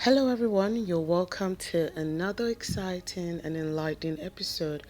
Hello, everyone. You're welcome to another exciting and enlightening episode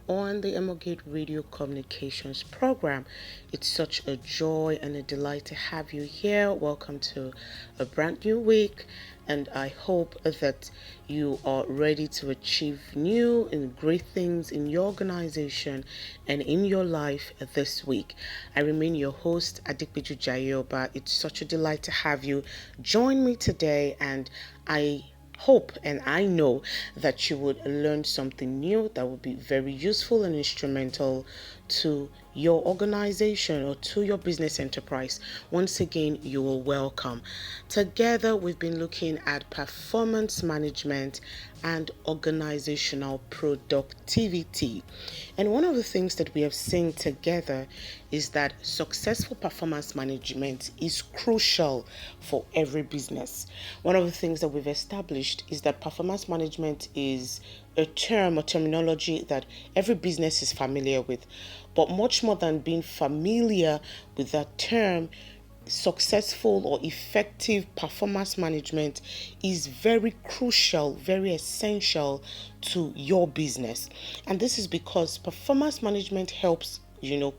on the Emogate Radio Communications Program. It's such a joy and a delight to have you here. Welcome to a brand new week, and I hope that you are ready to achieve new and great things in your organization and in your life this week. I remain your host, Adikbeju Jayoba. It's such a delight to have you join me today, and I hope and I know that you would learn something new that would be very useful and instrumental to your organization or to your business enterprise. Once again, you are welcome. Together, we've been looking at performance management and organizational productivity. And one of the things that we have seen together is that successful performance management is crucial for every business. One of the things that we've established is that performance management is a term or terminology that every business is familiar with. But much more than being familiar with that term, successful or effective performance management is very crucial, very essential to your business. And this is because performance management helps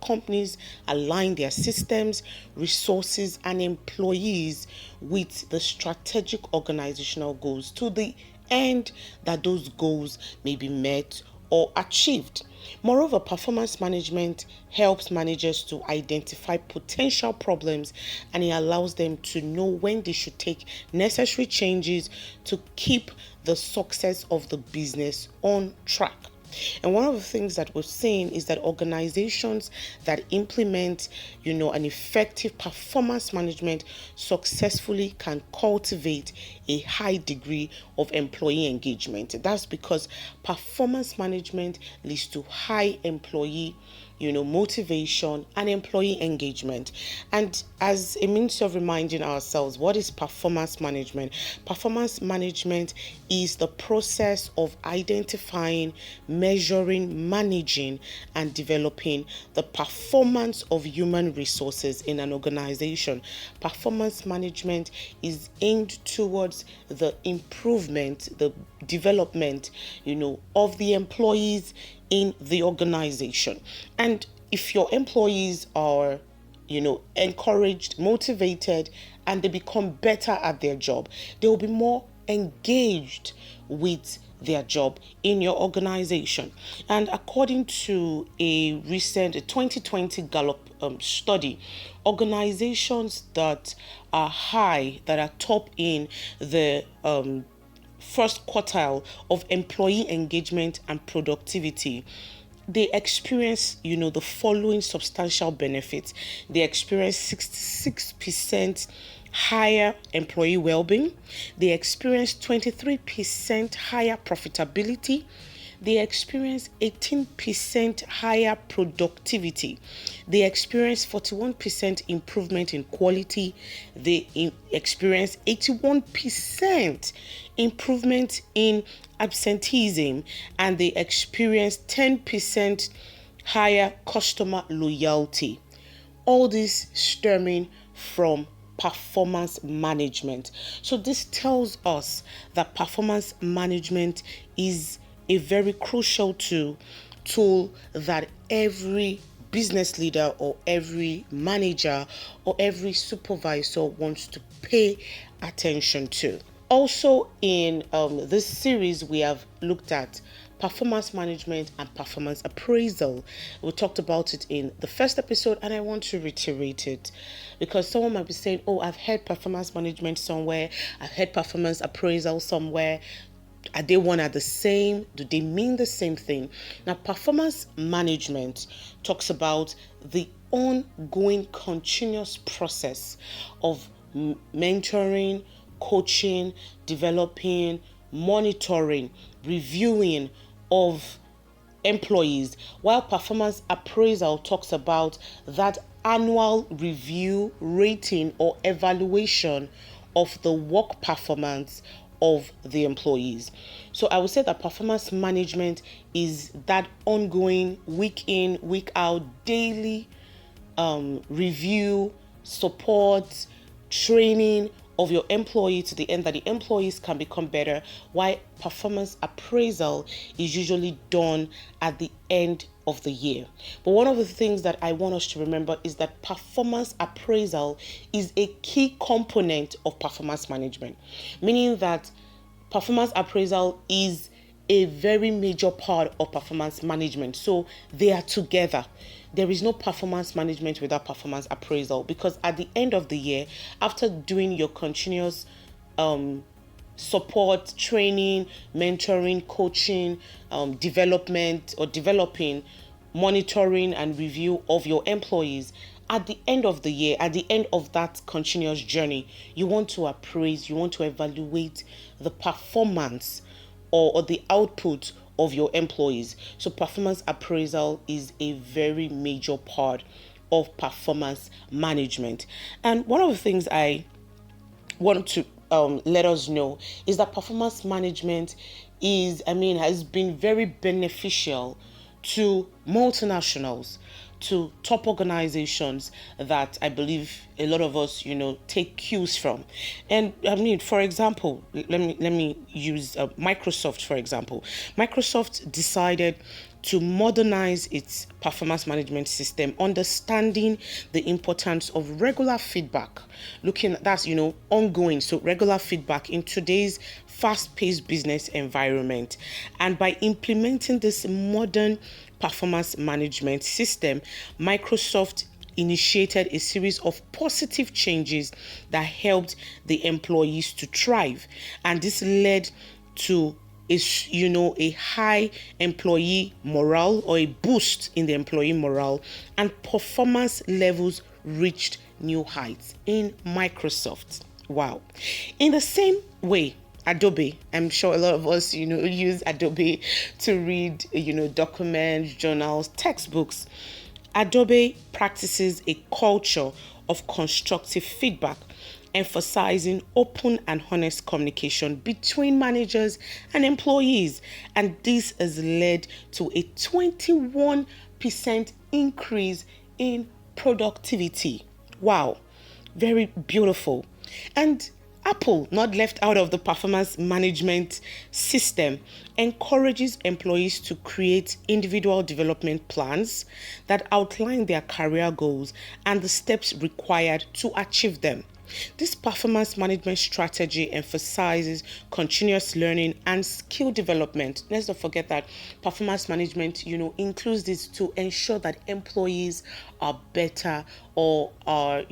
companies align their systems, resources, and employees with the strategic organizational goals to the end that those goals may be met or achieved. Moreover, performance management helps managers to identify potential problems, and it allows them to know when they should take necessary changes to keep the success of the business on track. And one of the things that we're seeing is that organizations that implement, an effective performance management successfully can cultivate a high degree of employee engagement. That's because performance management leads to high employee motivation and employee engagement. And as a means of reminding ourselves, what is performance management? Performance management is the process of identifying, measuring, managing, and developing the performance of human resources in an organization. Performance management is aimed towards the improvement, the development, of the employees in the organization. And if your employees are encouraged, motivated, and they become better at their job, they will be more engaged with their job in your organization. And according to a recent 2020 Gallup study, organizations that are top in the first quartile of employee engagement and productivity, they experience, the following substantial benefits. They experience 66% higher employee well-being. They experience 23% higher profitability. They experience 18% higher productivity. They experience 41% improvement in quality. They experience 81% improvement in absenteeism, and they experience 10% higher customer loyalty. All this stemming from performance management. So this tells us that performance management is a very crucial tool that every business leader or every manager or every supervisor wants to pay attention to. Also, in this series, we have looked at performance management and performance appraisal. We talked about it in the first episode, and I want to reiterate it because someone might be saying, "Oh, I've heard performance management somewhere, I've heard performance appraisal somewhere. Are they one are the same? Do they mean the same thing?" Now, performance management talks about the ongoing continuous process of mentoring, coaching, developing, monitoring, reviewing of employees, while performance appraisal talks about that annual review, rating, or evaluation of the work performance of the employees. So I would say that performance management is that ongoing week in, week out, daily review, support, training of your employee to the end that the employees can become better, while performance appraisal is usually done at the end of the year. But one of the things that I want us to remember is that performance appraisal is a key component of performance management, meaning that performance appraisal is a very major part of performance management. So they are together. There is no performance management without performance appraisal, because at the end of the year, after doing your continuous support, training, mentoring, coaching, development or developing, monitoring and review of your employees, at the end of the year, at the end of that continuous journey, you want to appraise, you want to evaluate the performance or the output of your employees. So performance appraisal is a very major part of performance management. And one of the things I want to let us know is that performance management has been very beneficial to multinationals, to top organizations that I believe a lot of us, take cues from. And for example, let me use Microsoft, for example. Microsoft decided to modernize its performance management system, understanding the importance of regular feedback, that's ongoing. So regular feedback in today's fast-paced business environment. And by implementing this modern performance management system, Microsoft initiated a series of positive changes that helped the employees to thrive. And this led to a high employee morale, or a boost in the employee morale, and performance levels reached new heights in Microsoft. Wow. In the same way, Adobe, I'm sure a lot of us, use Adobe to read, documents, journals, textbooks. Adobe practices a culture of constructive feedback, emphasizing open and honest communication between managers and employees. And this has led to a 21% increase in productivity. Wow, very beautiful. And Apple, not left out of the performance management system, encourages employees to create individual development plans that outline their career goals and the steps required to achieve them. This performance management strategy emphasizes continuous learning and skill development. Let's not forget that performance management, includes this to ensure that employees are better or are,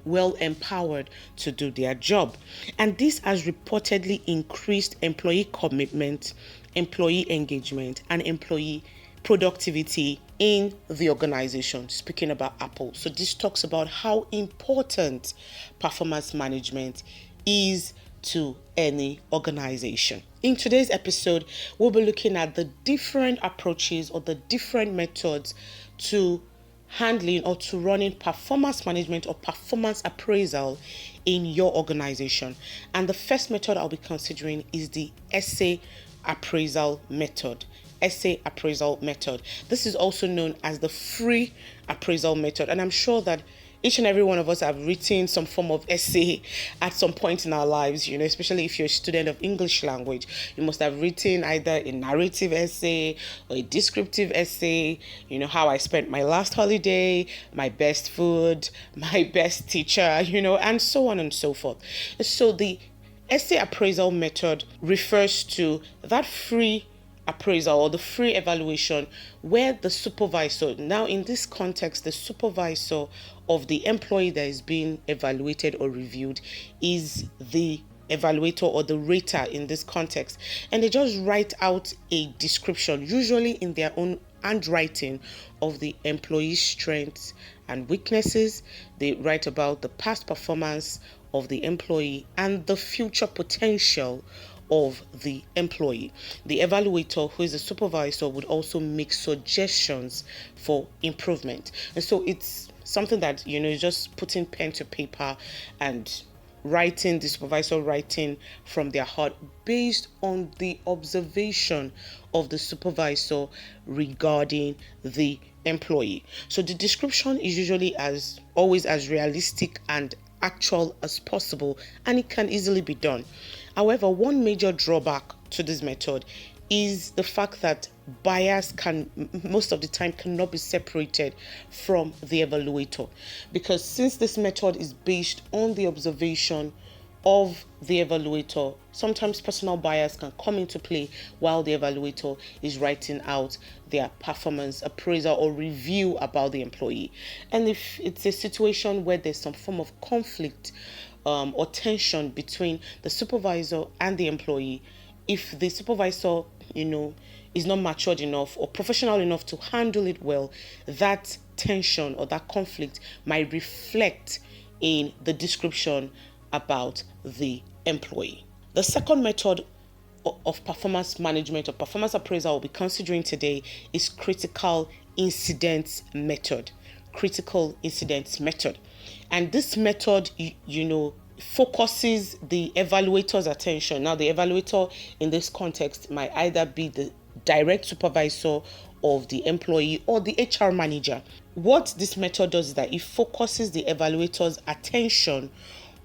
well empowered to do their job. And this has reportedly increased employee commitment, employee engagement, and employee productivity in the organization, speaking about Apple. So this talks about how important performance management is to any organization. In today's episode, we'll be looking at the different approaches or the different methods to handling or to running performance management or performance appraisal in your organization. And the first method I'll be considering is the essay appraisal method. Essay appraisal method. This is also known as the free appraisal method. And I'm sure that each and every one of us have written some form of essay at some point in our lives, especially if you're a student of English language. You must have written either a narrative essay or a descriptive essay, how I spent my last holiday, my best food, my best teacher, and so on and so forth. So the essay appraisal method refers to that free appraisal or the free evaluation where the supervisor, now in this context, the supervisor of the employee that is being evaluated or reviewed is the evaluator or the rater in this context, and they just write out a description, usually in their own handwriting, of the employee's strengths and weaknesses. They write about the past performance of the employee and the future potential of the employee. The evaluator, who is a supervisor, would also make suggestions for improvement. And so it's something that, just putting pen to paper and writing, the supervisor writing from their heart based on the observation of the supervisor regarding the employee. So the description is usually always as realistic and actual as possible, and it can easily be done. However, one major drawback to this method is the fact that bias can most of the time cannot be separated from the evaluator, because since this method is based on the observation of the evaluator, sometimes personal bias can come into play while the evaluator is writing out their performance appraisal or review about the employee. And if it's a situation where there's some form of conflict or tension between the supervisor and the employee, if the supervisor, is not matured enough or professional enough to handle it well, that tension or that conflict might reflect in the description about the employee. The second method of performance management or performance appraisal we'll be considering today is critical incidents method. Critical incidents method. And this method, focuses the evaluator's attention. Now, the evaluator in this context might either be the direct supervisor of the employee or the HR manager. What this method does is that it focuses the evaluator's attention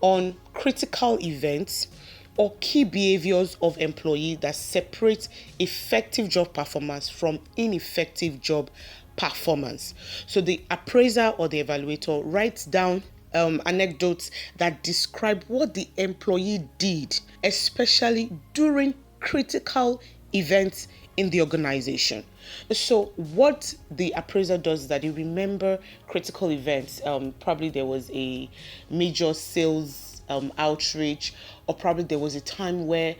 on critical events or key behaviors of employee that separate effective job performance from ineffective job performance. So the appraiser or the evaluator writes down anecdotes that describe what the employee did, especially during critical events in the organization. So what the appraiser does is that you remember critical events. Probably there was a major sales outreach, or probably there was a time where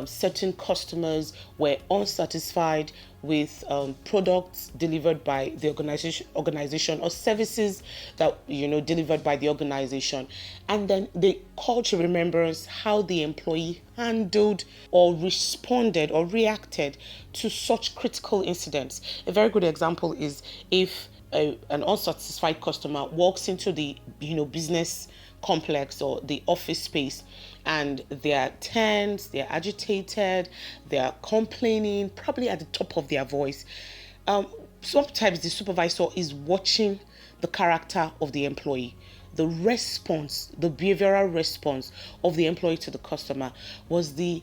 certain customers were unsatisfied with products delivered by the organization or services that delivered by the organization, and then they call to remembrance how the employee handled or responded or reacted to such critical incidents. A very good example is if an unsatisfied customer walks into the business complex or the office space, and they're tense, they're agitated, they're complaining, probably at the top of their voice. Sometimes the supervisor is watching the character of the employee. The response, the behavioral response of the employee to the customer, was the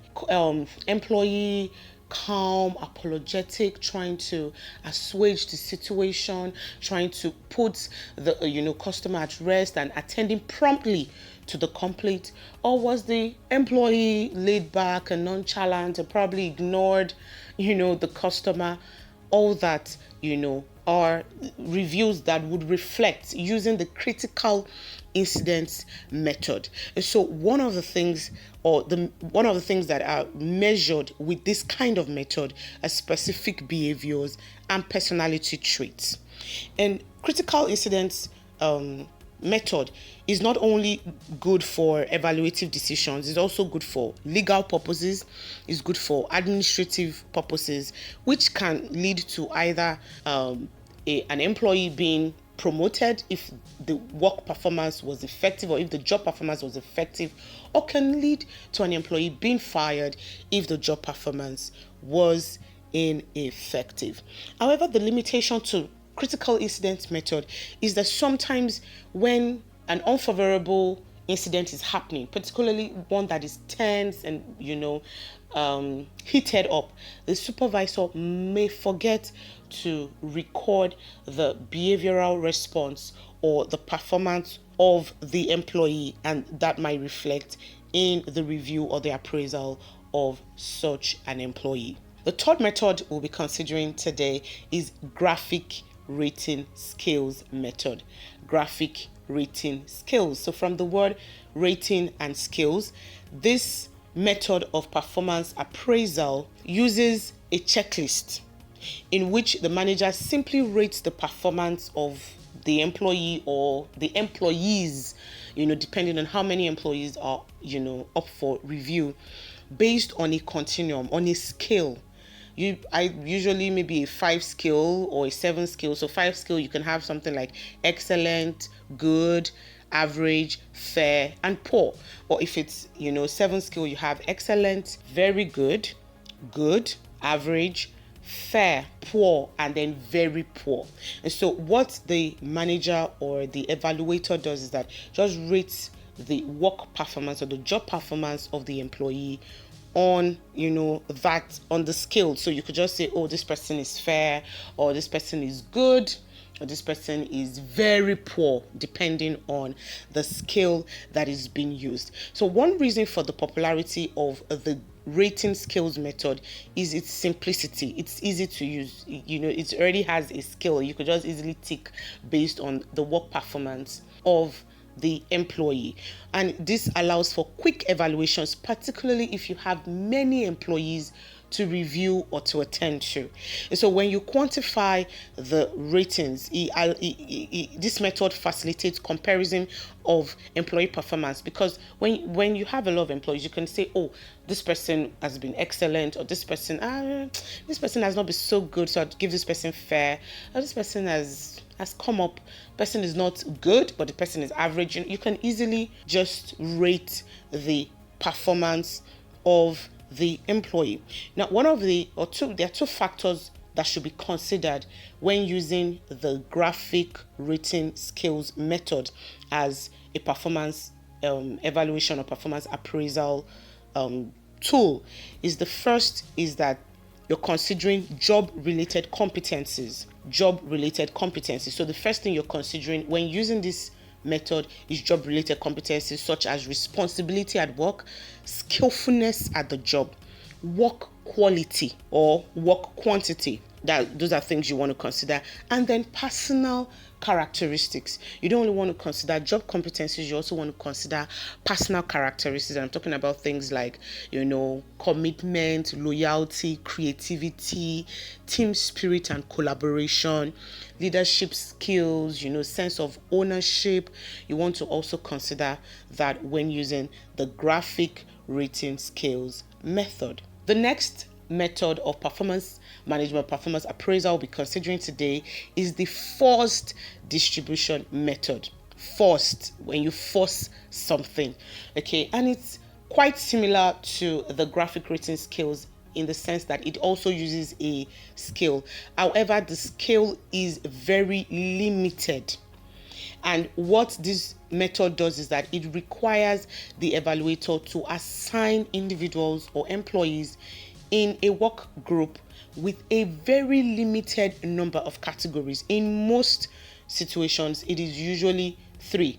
employee calm, apologetic, trying to assuage the situation, trying to put the customer at rest and attending promptly to the complaint? Or was the employee laid back and nonchalant and probably ignored the customer? All that are reviews that would reflect using the critical incidents method. And so one of the things that are measured with this kind of method are specific behaviors and personality traits. And critical incidents method is not only good for evaluative decisions, it's also good for legal purposes, it's good for administrative purposes, which can lead to either an employee being promoted if the work performance was effective or if the job performance was effective, or can lead to an employee being fired if the job performance was ineffective. However, the limitation to critical incident method is that sometimes when an unfavorable incident is happening, particularly one that is tense and heated up, the supervisor may forget to record the behavioral response or the performance of the employee, and that might reflect in the review or the appraisal of such an employee. The third method we'll be considering today is graphic rating scales method. Graphic rating scales. So from the word rating and scales, this method of performance appraisal uses a checklist in which the manager simply rates the performance of the employee or the employees, depending on how many employees are, up for review, based on a continuum, on a scale. I usually maybe a 5 scale or a 7 scale. So 5 scale, you can have something like excellent, good, average, fair, and poor. Or if it's 7 scale, you have excellent, very good, good, average, fair, poor, and then very poor. And so what the manager or the evaluator does is that just rates the work performance or the job performance of the employee on that on the scale. So you could just say, oh, this person is fair, or this person is good, or this person is very poor, depending on the scale that is being used. So one reason for the popularity of the rating scales method is its simplicity. It's easy to use. It already has a scale you could just easily tick based on the work performance of the employee, and this allows for quick evaluations, particularly if you have many employees to review or to attend to. And so when you quantify the ratings, this method facilitates comparison of employee performance, because when you have a lot of employees, you can say, oh, this person has been excellent, or this person has not been so good, so I'd give this person fair, or this person has come up, person is not good, but the person is average. You can easily just rate the performance of the employee. Now, there are two factors that should be considered when using the graphic rating scales method as a performance evaluation or performance appraisal tool. The first is that you're considering job-related competencies. So the first thing you're considering when using this method is job-related competencies such as responsibility at work, skillfulness at the job, work quality or work quantity. Those are things you want to consider. And then personal characteristics. You don't only want to consider job competencies, you also want to consider personal characteristics. I'm talking about things like, commitment, loyalty, creativity, team spirit and collaboration, leadership skills, sense of ownership. You want to also consider that when using the graphic rating scales method. The next method of performance management, performance appraisal we'll be considering today is the forced distribution method. Forced, when you force something, okay, and it's quite similar to the graphic rating scales in the sense that it also uses a scale. However, the scale is very limited. And what this method does is that it requires the evaluator to assign individuals or employees in a work group with a very limited number of categories. In most situations, it is usually three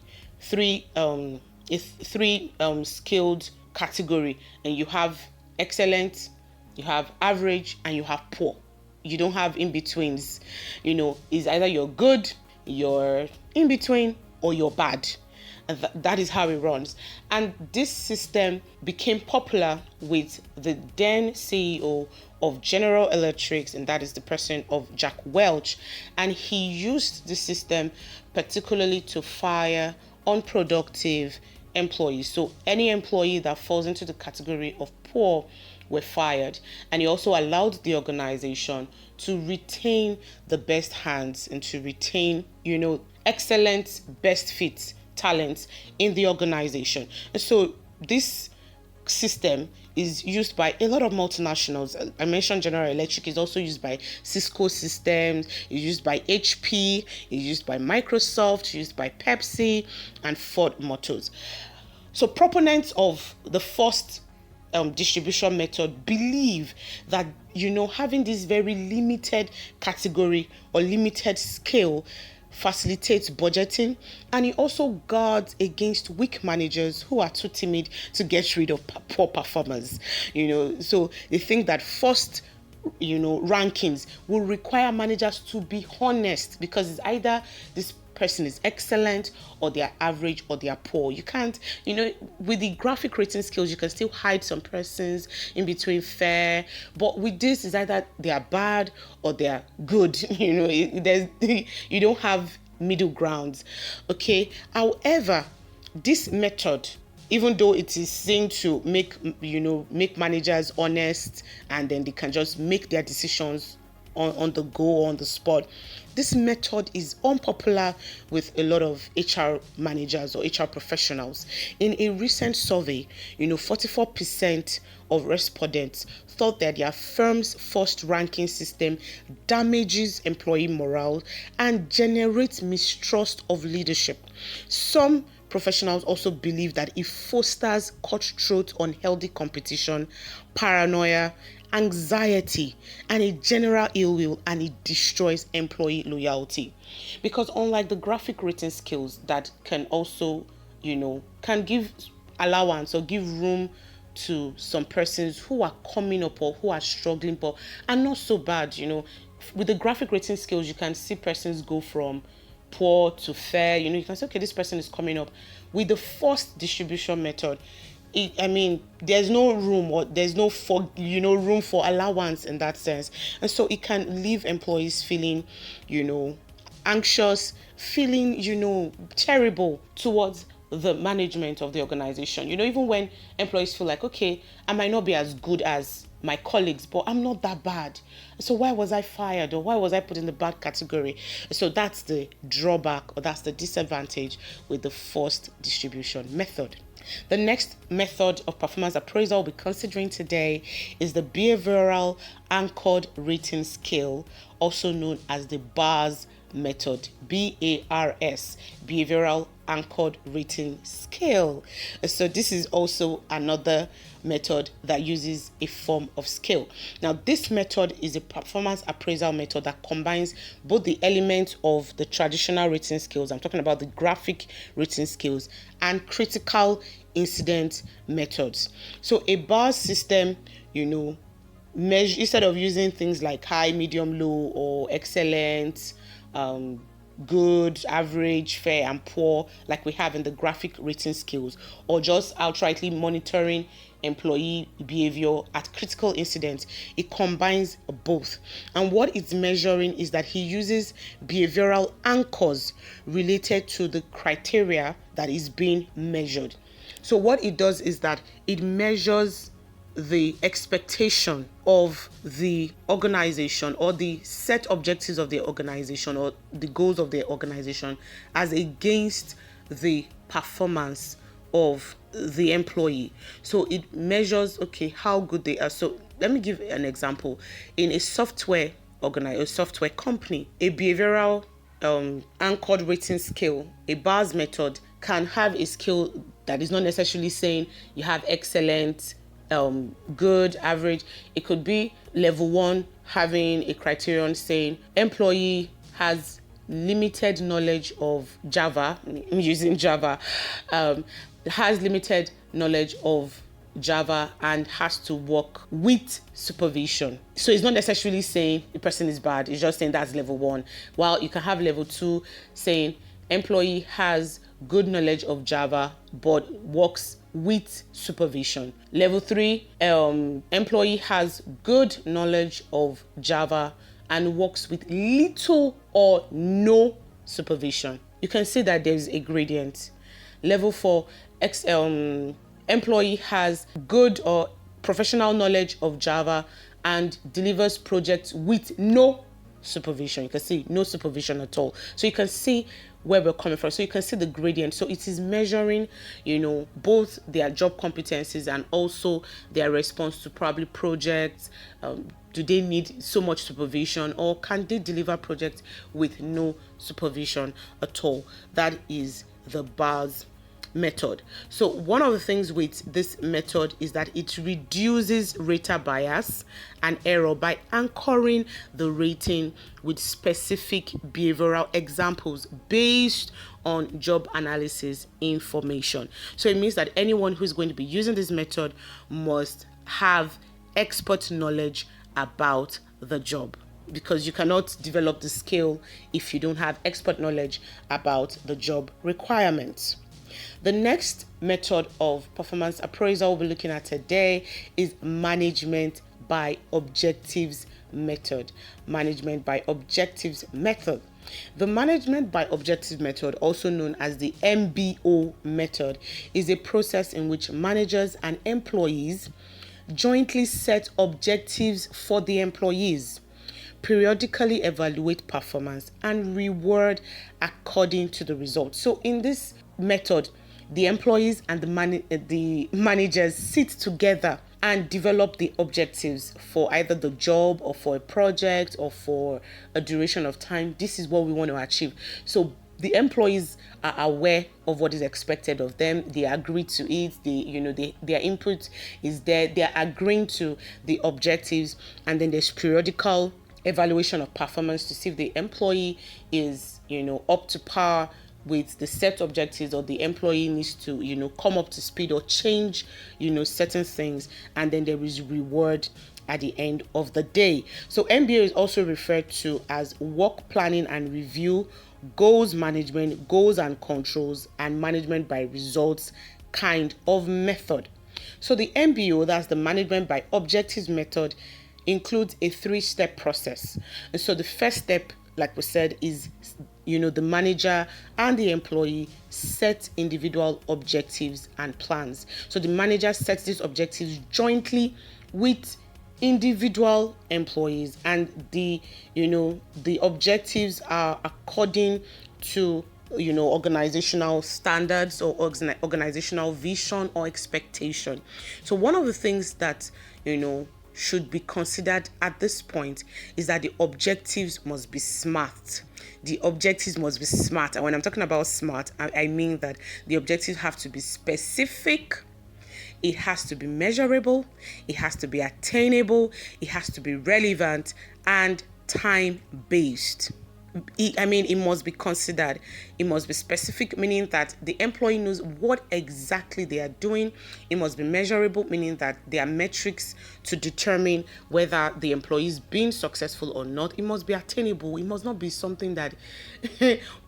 skilled category, and you have excellent, you have average, and you have poor. You don't have in-betweens. It's either you're good, you're in between, or you're bad. And that is how it runs. And this system became popular with the then CEO of General Electric, and that is the person of Jack Welch. And he used the system particularly to fire unproductive employees. So any employee that falls into the category of poor were fired. And he also allowed the organization to retain the best hands and to retain, excellent, best fit talents in the organization. And so this system is used by a lot of multinationals. I mentioned General Electric is also used by Cisco Systems, it's used by HP, it's used by Microsoft, it's used by Pepsi and Ford Motors. So proponents of the first distribution method believe that having this very limited category or limited scale facilitates budgeting, and it also guards against weak managers who are too timid to get rid of poor performers. So they think that first rankings will require managers to be honest, because it's either this person is excellent or they are average or they are poor. You can't, with the graphic rating skills, you can still hide some persons in between fair, but with this is either they are bad or they are good. You don't have middle grounds. Okay. However, this method, even though it is seen to make managers honest, and then they can just make their decisions on the go, on the spot, this method is unpopular with a lot of HR managers or HR professionals. In a recent survey, 44% of respondents thought that their firm's first ranking system damages employee morale and generates mistrust of leadership. Some professionals also believe that it fosters cutthroat, unhealthy competition, paranoia, anxiety, and a general ill will, and it destroys employee loyalty. Because unlike the graphic written skills that can also, can give allowance or give room to some persons who are coming up or who are struggling but are not so bad. With the graphic writing skills, you can see persons go from poor to fair. You can say, okay, this person is coming up. With the forced distribution method, there's no room, or there's no room for allowance in that sense, and so it can leave employees feeling, anxious, feeling, terrible towards the management of the organization. Even when employees feel like, okay, I might not be as good as my colleagues, but I'm not that bad. So why was I fired, or why was I put in the bad category? So that's the drawback, or that's the disadvantage with the forced distribution method. The next method of performance appraisal we'll be considering today is the behavioral anchored rating scale, also known as the BARS method. BARS, behavioral anchored rating scale. So this is also another method that uses a form of scale. Now, this method is a performance appraisal method that combines both the elements of the traditional rating scales, I'm talking about the graphic rating scales, and critical incident methods. So a BARS system, measure, instead of using things like high, medium, low, or excellent, good, average, fair, and poor, like we have in the graphic rating skills, or just outrightly monitoring employee behavior at critical incidents, it combines both. And what it's measuring is that he uses behavioral anchors related to the criteria that is being measured. So what it does is that it measures the expectation of the organization, or the set objectives of the organization, or the goals of the organization, as against the performance of the employee. So it measures, okay, how good they are. So let me give an example. In a software software company, a behavioral anchored rating scale, a BARS method, can have a scale that is not necessarily saying you have excellent, good, average. It could be level 1 having a criterion saying employee has limited knowledge of Java, using Java, has limited knowledge of Java and has to work with supervision. So it's not necessarily saying the person is bad, it's just saying that's level 1. While you can have level 2 saying employee has good knowledge of Java but works with supervision. Level 3, employee has good knowledge of Java and works with little or no supervision. You can see that there's a gradient. Level 4, employee has good or professional knowledge of Java and delivers projects with no supervision. You can see no supervision at all. So you can see where we're coming from. So you can see the gradient. So it is measuring, both their job competencies and also their response to probably projects. Do they need so much supervision, or can they deliver projects with no supervision at all? That is the BARS method. So one of the things with this method is that it reduces rater bias and error by anchoring the rating with specific behavioral examples based on job analysis information. So it means that anyone who's going to be using this method must have expert knowledge about the job, because you cannot develop the skill if you don't have expert knowledge about the job requirements. The next method of performance appraisal we're looking at today is management by objectives method. Management by objectives method. The management by objectives method, also known as the MBO method, is a process in which managers and employees jointly set objectives for the employees, periodically evaluate performance, and reward according to the results. So in this method, the employees and the managers sit together and develop the objectives for either the job or for a project or for a duration of time. This is what we want to achieve. So the employees are aware of what is expected of them. They agree to it. Their input is there. They are agreeing to the objectives, and then there's periodical evaluation of performance to see if the employee is up to par with the set objectives, or the employee needs to come up to speed or change certain things, and then there is reward at the end of the day. So MBO is also referred to as work planning and review, goals management, goals and controls, and management by results kind of method. So the MBO, that's the management by objectives method, includes a 3-step process. And so the first step, like we said, is the manager and the employee set individual objectives and plans. So the manager sets these objectives jointly with individual employees, and the objectives are according to organizational standards or organizational vision or expectation. So one of the things that should be considered at this point is that the objectives must be smart. The objectives must be smart. And when I'm talking about smart, I mean that the objectives have to be specific, it has to be measurable, it has to be attainable, it has to be relevant, and time-based. It must be considered. It must be specific, meaning that the employee knows what exactly they are doing. It must be measurable, meaning that there are metrics to determine whether the employee is being successful or not. It must be attainable. It must not be something that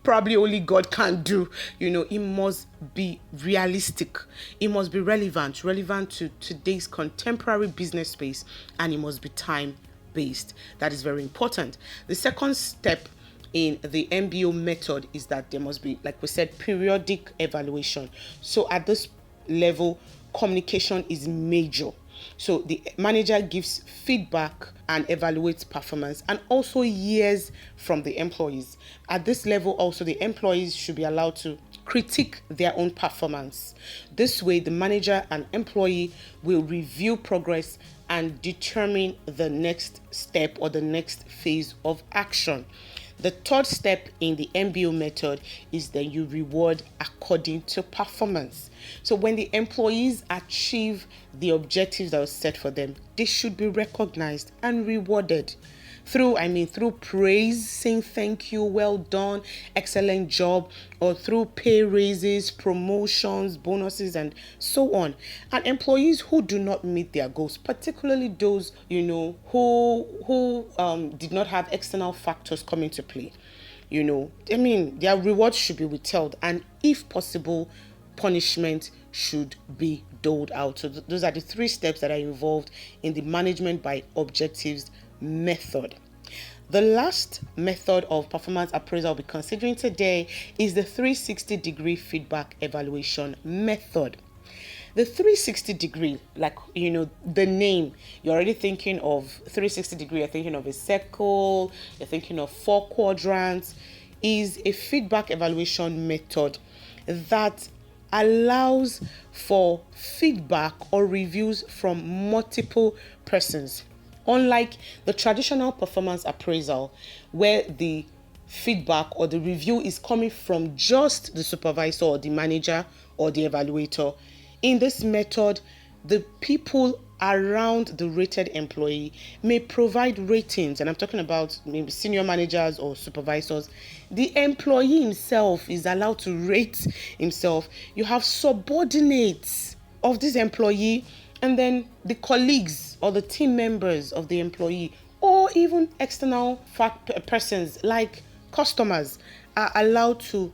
probably only God can do. It must be realistic. It must be relevant to today's contemporary business space, and it must be time-based. That is very important. The second step in the MBO method is that there must be, like we said, periodic evaluation. So at this level, communication is major. So the manager gives feedback and evaluates performance, and also hears from the employees. At this level also, the employees should be allowed to critique their own performance. This way, the manager and employee will review progress and determine the next step or the next phase of action. The third step in the MBO method is that you reward according to performance. So when the employees achieve the objectives that were set for them, they should be recognized and rewarded through praise, saying thank you, well done, excellent job, or through pay raises, promotions, bonuses, and so on. And employees who do not meet their goals, particularly those who did not have external factors come into play, their rewards should be withheld, and if possible, punishment should be doled out. So those are the 3 steps that are involved in the management by objectives method. The last method of performance appraisal we'll be considering today is the 360-degree feedback evaluation method. The 360-degree, the name, you're already thinking of 360-degree, you're thinking of a circle, you're thinking of 4 quadrants, is a feedback evaluation method that allows for feedback or reviews from multiple persons. Unlike the traditional performance appraisal, where the feedback or the review is coming from just the supervisor or the manager or the evaluator, in this method, the people around the rated employee may provide ratings, and I'm talking about maybe senior managers or supervisors. The employee himself is allowed to rate himself. You have subordinates of this employee, and then the colleagues or the team members of the employee, or even external persons like customers, are allowed to,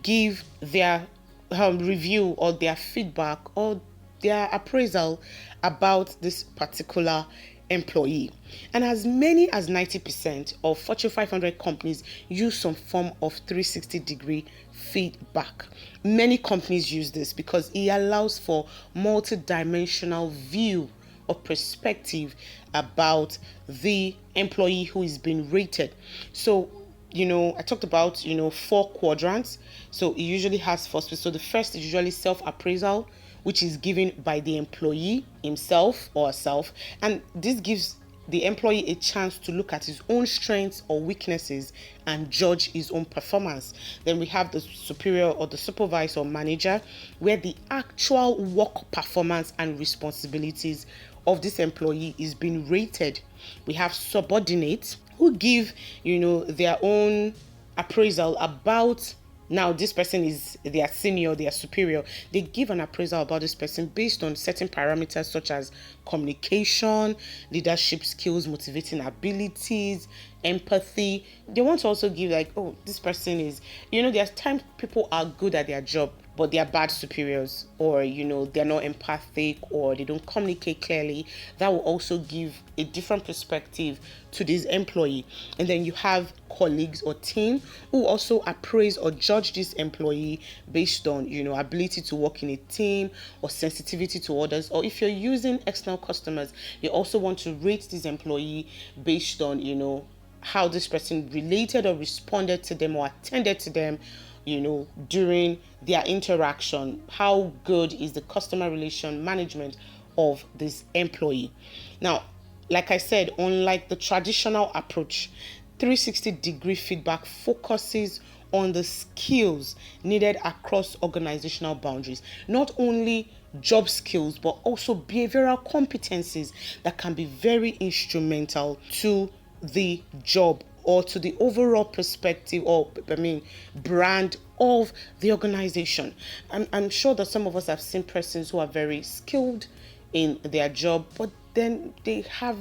give their review or their feedback or their appraisal about this particular employee. And as many as 90% of Fortune 500 companies use some form of 360-degree feedback. Many companies use this because it allows for multi-dimensional view or perspective about the employee who is being rated. So, I talked about, 4 quadrants. So it usually has 4 spaces. So the first is usually self-appraisal, which is given by the employee himself or herself. And this gives the employee a chance to look at his own strengths or weaknesses and judge his own performance. Then we have the superior or the supervisor or manager, where the actual work performance and responsibilities of this employee is being rated. We have subordinates who give, their own appraisal about, now this person is their senior, their superior. They give an appraisal about this person based on certain parameters such as communication, leadership skills, motivating abilities, empathy. They want to also give like, oh, this person is, there's times people are good at their job, but they are bad superiors, or they're not empathic, or they don't communicate clearly. That will also give a different perspective to this employee. And then you have colleagues or team who also appraise or judge this employee based on ability to work in a team or sensitivity to others. Or if you're using external customers, you also want to rate this employee based on how this person related or responded to them or attended to them during their interaction. How good is the customer relation management of this employee? Now, like I said, unlike the traditional approach, 360-degree feedback focuses on the skills needed across organizational boundaries. Not only job skills, but also behavioral competencies that can be very instrumental to the job or to the overall perspective or brand of the organization. I'm sure that some of us have seen persons who are very skilled in their job, but then they have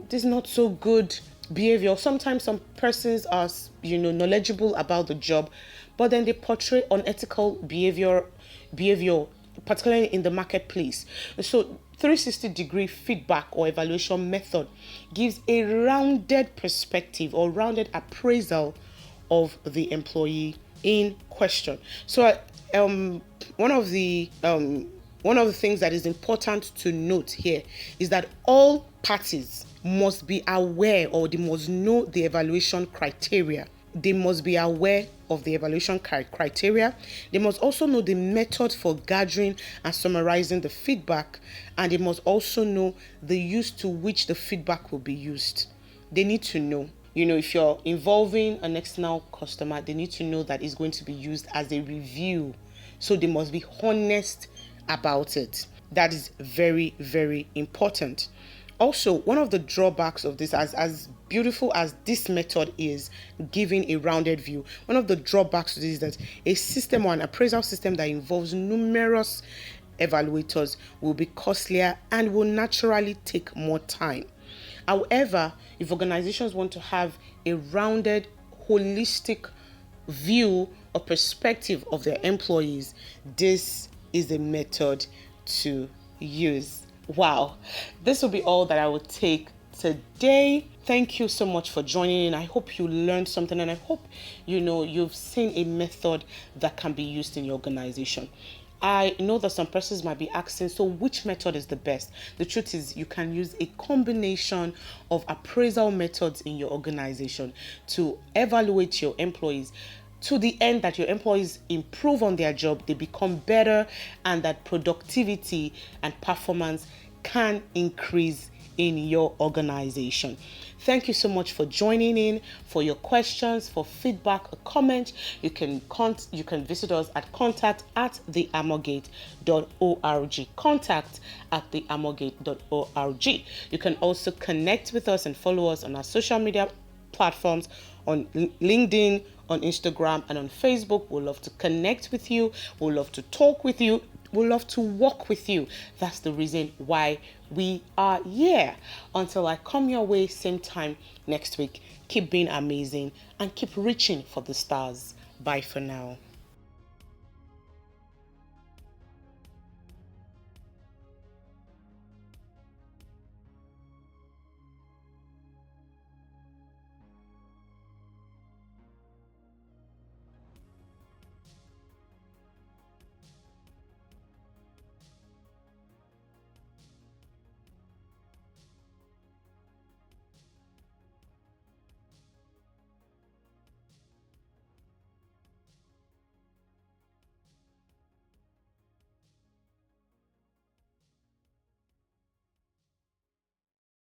this not so good behavior. Sometimes some persons are knowledgeable about the job, but then they portray unethical behavior, particularly in the marketplace. So 360-degree feedback or evaluation method gives a rounded perspective or rounded appraisal of the employee in question. So one of the things that is important to note here is that all parties must be aware, or they must know the evaluation criteria. They must be aware of the evaluation criteria. They must also know the method for gathering and summarizing the feedback, and they must also know the use to which the feedback will be used. They need to know. If you're involving an external customer, they need to know that it's going to be used as a review. So they must be honest about it. That is very, very important. Also, one of the drawbacks of this, as beautiful as this method is, giving a rounded view, one of the drawbacks to this is that a system or an appraisal system that involves numerous evaluators will be costlier and will naturally take more time. However, if organizations want to have a rounded, holistic view or perspective of their employees, this is a method to use. Wow, this will be all that I will take today. Thank you so much for joining in. I hope you learned something, and I hope you've seen a method that can be used in your organization. I know that some persons might be asking, so which method is the best? The truth is, you can use a combination of appraisal methods in your organization to evaluate your employees, to the end that your employees improve on their job, they become better, and that productivity and performance can increase in your organization. Thank you so much for joining in. For your questions, for feedback, or comment, you can visit us at contact@theamorgate.org. contact@theamorgate.org. You can also connect with us and follow us on our social media platforms, on LinkedIn, on Instagram, and on Facebook. We'd love to connect with you. We'd love to talk with you. We'd love to work with you. That's the reason why we are here. Until I come your way, same time next week, keep being amazing and keep reaching for the stars. Bye for now.